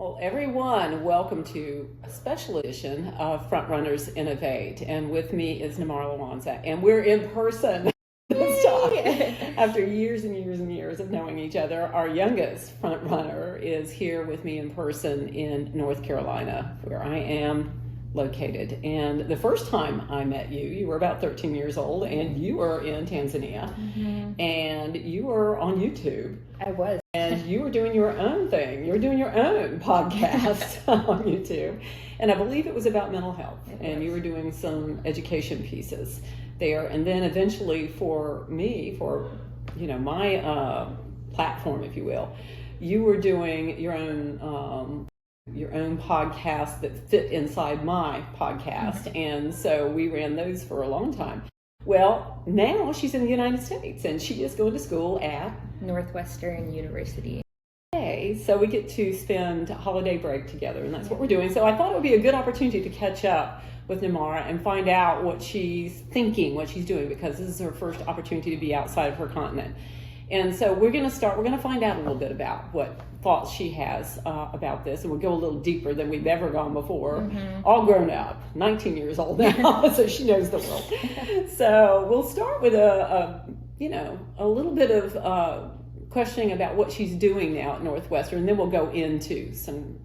Well, everyone, welcome to a special edition of Frontrunners Innovate. And with me is Namara Lwansa, and we're in person this time. After years and years and years of knowing each other, our youngest frontrunner is here with me in person in North Carolina, where I am located. And the first time I met you, you were about 13 years old, and you were in Tanzania, and you were on YouTube. I was. And you were doing your own thing. You were doing your own podcast on YouTube. And I believe it was about mental health. And you were doing some education pieces there. And then eventually for me, for my platform, if you will, you were doing your own podcast that fit inside my podcast. And so we ran those for a long time. Well, now she's in the United States and she is going to school at Northwestern University. Okay, so we get to spend a holiday break together, and that's what we're doing. So I thought it would be a good opportunity to catch up with Namara and find out what she's thinking, what she's doing, because this is her first opportunity to be outside of her continent. And so we're going to find out a little bit about what thoughts she has about this, and we'll go a little deeper than we've ever gone before. All grown up, 19 years old now, so she knows the world. So we'll start with a little bit of questioning about what she's doing now at Northwestern, and then we'll go into some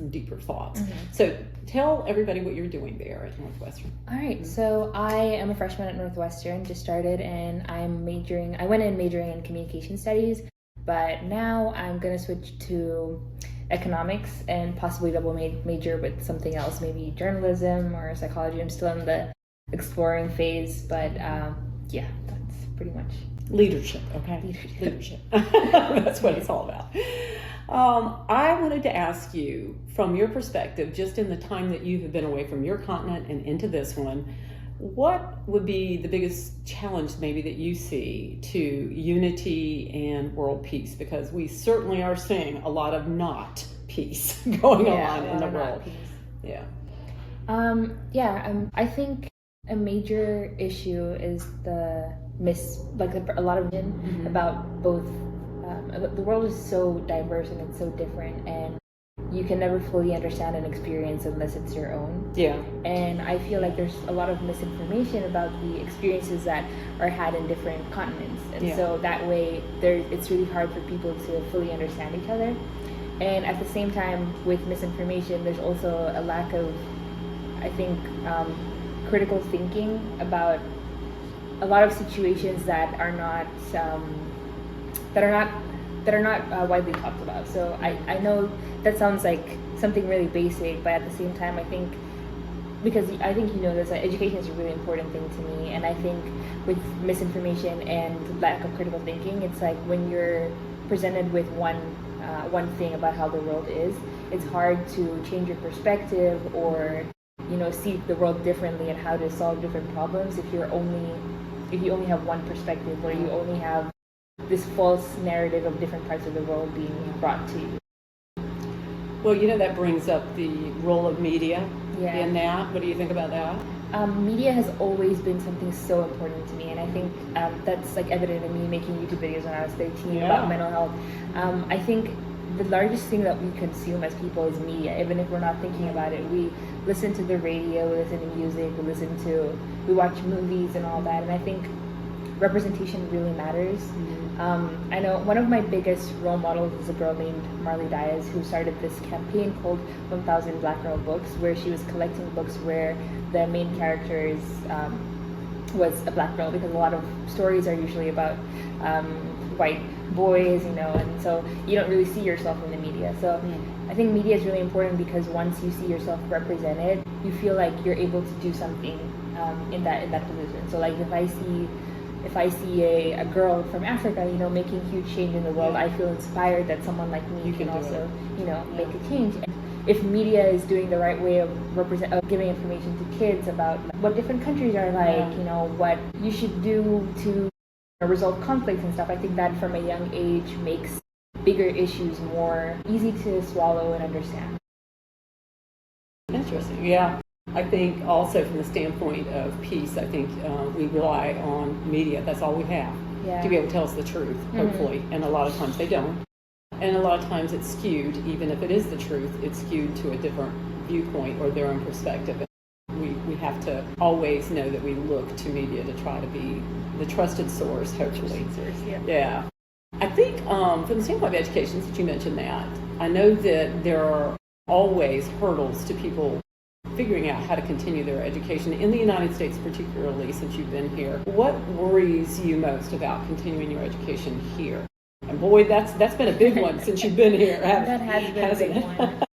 deeper thoughts. So tell everybody what you're doing there at Northwestern. All right, so I am a freshman at Northwestern, just started, and I went in majoring in communication studies, but now I'm going to switch to economics and possibly double major with something else, maybe journalism or psychology. I'm still in the exploring phase, but that's pretty much leadership. Okay, leadership. That's what it's all about. I wanted to ask you, from your perspective, just in the time that you have been away from your continent and into this one, what would be the biggest challenge maybe that you see to unity and world peace? Because we certainly are seeing a lot of not peace going on in the world. I think a major issue is a lot of about both. The world is so diverse and it's so different, and you can never fully understand an experience unless it's your own. Yeah. And I feel like there's a lot of misinformation about the experiences that are had in different continents, and so that way it's really hard for people to fully understand each other. And at the same time, with misinformation, there's also a lack of, I think, critical thinking about a lot of situations that are not widely talked about. So I know that sounds like something really basic, but at the same time, I think this, education is a really important thing to me, and I think with misinformation and lack of critical thinking, it's like when you're presented with one thing about how the world is, it's hard to change your perspective or see the world differently and how to solve different problems if you only have one perspective, or you only have this false narrative of different parts of the world being brought to you. Well, that brings up the role of media in that. What do you think about that? Media has always been something so important to me, and I think that's evident in me making YouTube videos when I was 13 about mental health. I think the largest thing that we consume as people is media, even if we're not thinking about it. We listen to the radio, we listen to music, we watch movies and all that, and I think representation really matters. I know one of my biggest role models is a girl named Marley Diaz, who started this campaign called 1000 Black Girl Books, where she was collecting books where the main character was a black girl, because a lot of stories are usually about white boys, and so you don't really see yourself in the media. So I think media is really important, because once you see yourself represented, you feel like you're able to do something in that position. So like if I see a girl from Africa, making huge change in the world, I feel inspired that someone like me can also, make a change. And if media is doing the right way of giving information to kids about what different countries are like, what you should do to resolve conflicts and stuff, I think that from a young age makes bigger issues more easy to swallow and understand. Interesting, yeah. I think also from the standpoint of peace, I think we rely on media. That's all we have to be able to tell us the truth, hopefully. And a lot of times they don't. And a lot of times it's skewed, even if it is the truth, it's skewed to a different viewpoint or their own perspective. We have to always know that we look to media to try to be the trusted source, hopefully. Yeah. I think from the standpoint of education, since you mentioned that, I know that there are always hurdles to people figuring out how to continue their education in the United States, particularly since you've been here. What worries you most about continuing your education here? And boy, that's been a big one since you've been here. That has been a big one.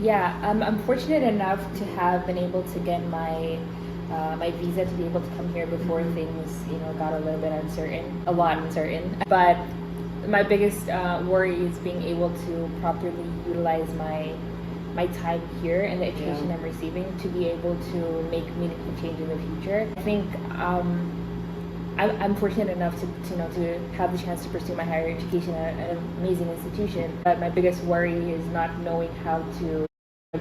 I'm fortunate enough to have been able to get my visa to be able to come here before things, got a little bit uncertain. But my biggest worry is being able to properly utilize my time here and the education I'm receiving to be able to make meaningful change in the future. I think I'm fortunate enough to have the chance to pursue my higher education at an amazing institution. But my biggest worry is not knowing how to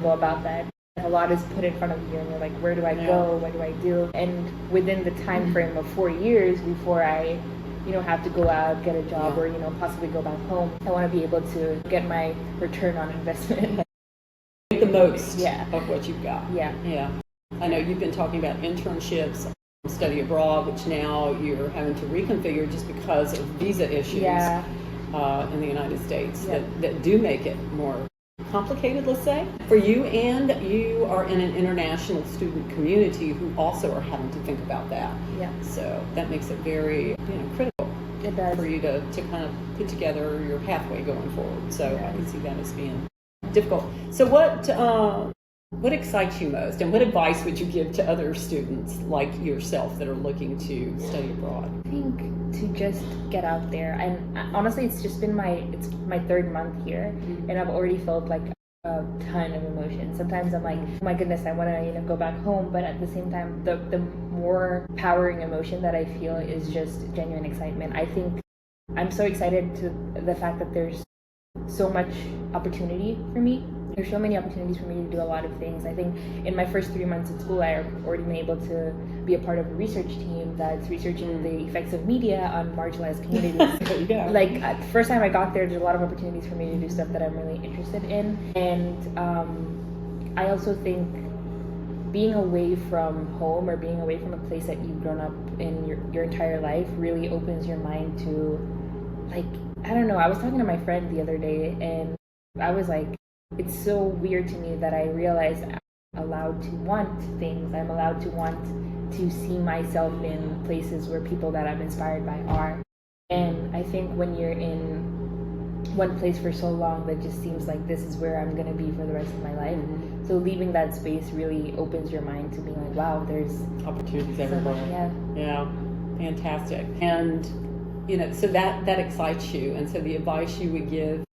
go about that. A lot is put in front of you and you're like, where do I go? What do I do? And within the time frame of 4 years before I have to go out, get a job, or possibly go back home, I want to be able to get my return on investment. Make the most of what you've got. Yeah. I know you've been talking about internships, study abroad, which now you're having to reconfigure just because of visa issues in the United States that do make it more complicated, let's say, for you. And you are in an international student community who also are having to think about that. So that makes it very critical. It does. For you to kind of put together your pathway going forward. So I can see that as being difficult. So what excites you most, and what advice would you give to other students like yourself that are looking to study abroad? I think to just get out there, and honestly, it's just been my 3rd month here, and I've already felt like a ton of emotion. Sometimes I'm like, oh my goodness, I want to go back home, but at the same time, the more powering emotion that I feel is just genuine excitement. I think I'm so excited to the fact that there's so much opportunity for me. There's so many opportunities for me to do a lot of things. I think in my first 3 months at school, I've already been able to be a part of a research team that's researching the effects of media on marginalized communities. Like, the first time I got there's a lot of opportunities for me to do stuff that I'm really interested in. And I also think being away from home or being away from a place that you've grown up in your entire life really opens your mind to, like, I don't know, I was talking to my friend the other day and I was like, it's so weird to me that I realize I'm allowed to want things. I'm allowed to want to see myself in places where people that I'm inspired by are. And I think when you're in one place for so long, that just seems like this is where I'm going to be for the rest of my life. So leaving that space really opens your mind to being like, wow, there's opportunities everywhere. Yeah, fantastic. And so that excites you. And so the advice you would give?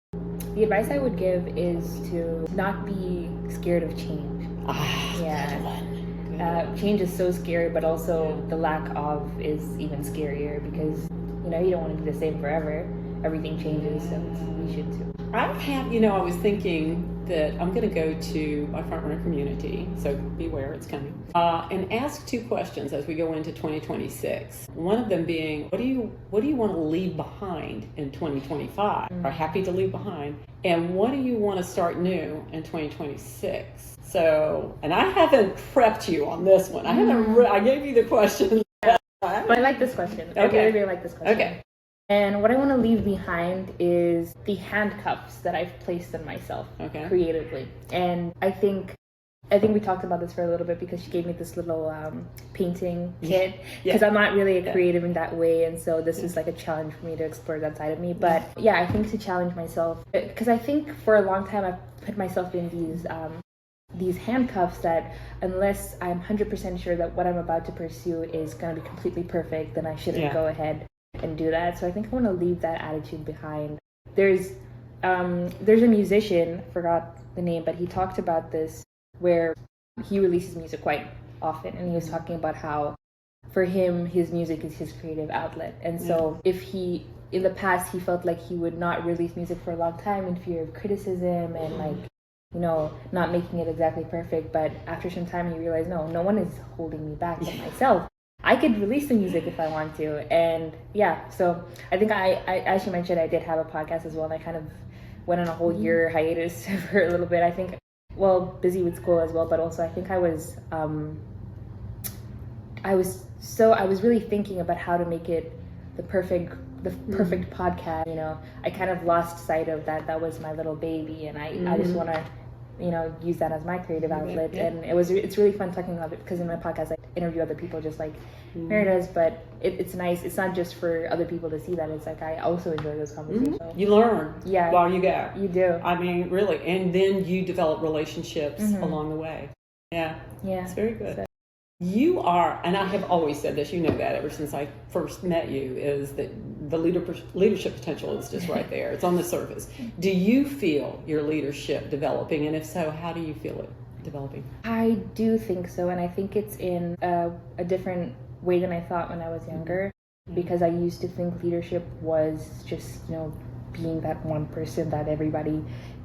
The advice I would give is to not be scared of change. Good one. Change is so scary, but also the lack of is even scarier because you don't want to be the same forever. Everything changes, so we should too. I have, I was thinking that I'm going to go to my Frontrunner community, so beware, it's coming, and ask 2 questions as we go into 2026. One of them being, what do you want to leave behind in 2025, or happy to leave behind, and what do you want to start new in 2026? So, and I haven't prepped you on this one. I gave you the question. But I like this question. Okay. I really, really like this question. Okay. And what I want to leave behind is the handcuffs that I've placed on myself creatively. And I think we talked about this for a little bit because she gave me this little painting kit because I'm not really a creative in that way. And so this is like a challenge for me to explore that side of me. But I think to challenge myself, because I think for a long time I've put myself in these handcuffs that unless I'm 100% sure that what I'm about to pursue is going to be completely perfect, then I shouldn't go ahead and do that. So I think I want to leave that attitude behind. There's a musician, forgot the name, but he talked about this where he releases music quite often, and he was talking about how for him his music is his creative outlet. And so if he in the past he felt like he would not release music for a long time in fear of criticism and not making it exactly perfect, but after some time you realize no one is holding me back but myself. I could release the music if I want to. And yeah, so I think I as you mentioned, I did have a podcast as well, and I kind of went on a whole year hiatus for a little bit. I think, well, busy with school as well, but also I think I was really thinking about how to make it the perfect podcast. You know, I kind of lost sight of that was my little baby, and I just want to, you know, use that as my creative outlet. And it's really fun talking about it, because in my podcast I interview other people just like Mary does, but it's nice. It's not just for other people to see that. It's like I also enjoy those conversations. You learn while you go. You do. I mean, really. And then you develop relationships along the way. Yeah. It's very good. So, you are, and I have always said this, you know that ever since I first met you, is that the leadership potential is just right there. It's on the surface. Do you feel your leadership developing? And if so, how do you feel it developing? I do think so. And I think it's in a different way than I thought when I was younger, because I used to think leadership was just, you know, being that one person that everybody,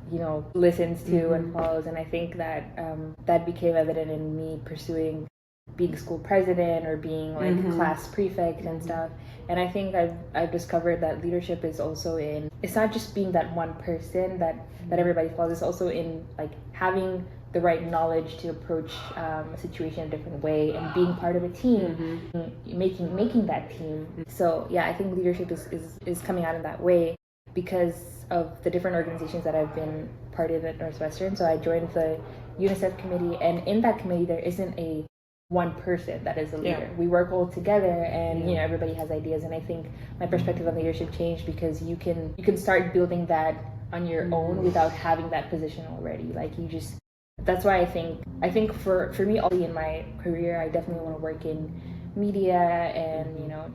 you know, listens to and follows. And I think that that became evident in me pursuing being school president or being like class prefect and stuff. And I think I've discovered that leadership is also in, it's not just being that one person that everybody follows. It's also in like having the right knowledge to approach a situation a different way, and being part of a team, making that team. So yeah, I think leadership is coming out in that way because of the different organizations that I've been part of at Northwestern. So I joined the UNICEF committee, and in that committee there isn't a one person that is a leader. We work all together, and you know, everybody has ideas. And I think my perspective on leadership changed because you can start building that on your own without having that position already. Like you just, that's why I think for me, in my career, I definitely want to work in media and, you know,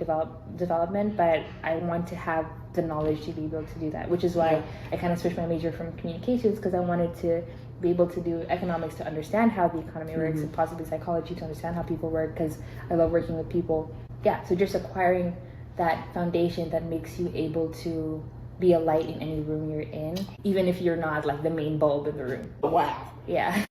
development, but I want to have the knowledge to be able to do that, which is why I kind of switched my major from communications, because I wanted to be able to do economics to understand how the economy works, and possibly psychology to understand how people work, because I love working with people. Yeah, so just acquiring that foundation that makes you able to be a light in any room you're in, even if you're not like the main bulb in the room. Wow. Yeah.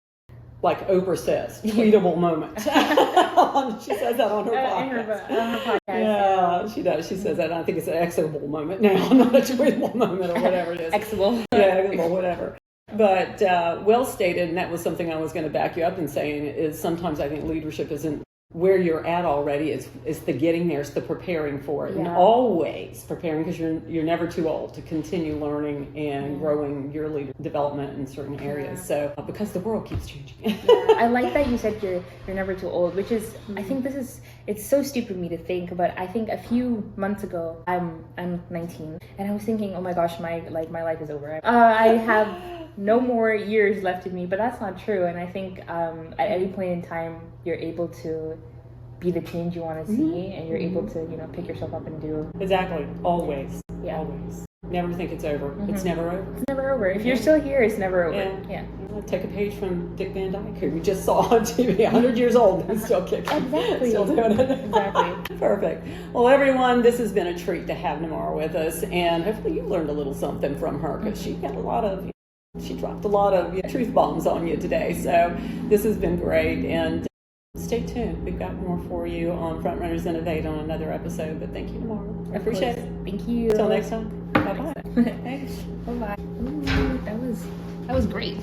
Like Oprah says, tweetable moment. She says that on her podcast. Yeah, she does. She says that. And I think it's an exitable moment now, not a tweetable moment or whatever it is. Exitable. Yeah, exitable, whatever. But well stated, and that was something I was going to back you up in saying, is sometimes I think leadership isn't where you're at already. It's the getting there, it's the preparing for it, and always preparing, because you're never too old to continue learning and growing your leader development in certain areas. So because the world keeps changing. I like that you said you're never too old, which is, I think it's so stupid of me to think, but I think a few months ago, I'm 19, and I was thinking, oh my gosh, my life is over. I have no more years left in me, but that's not true. And I think at any point in time, you're able to be the change you want to see, and you're able to, you know, pick yourself up and do. Exactly. Always. Always. Never think it's over. It's never over. It's never over. If you're still here, it's never over. Yeah. Take a page from Dick Van Dyke, who we just saw on TV, 100 years old and still kicking. Exactly. Still doing it. Exactly. Perfect. Well, everyone, this has been a treat to have Namara with us, and hopefully you learned a little something from her, because she dropped a lot of truth bombs on you today. So this has been great, and stay tuned. We've got more for you on Frontrunners Innovate on another episode. But thank you, Namara. I appreciate it. Thank you. Until next time. Bye-bye. Thanks. Bye-bye. Ooh, that was great.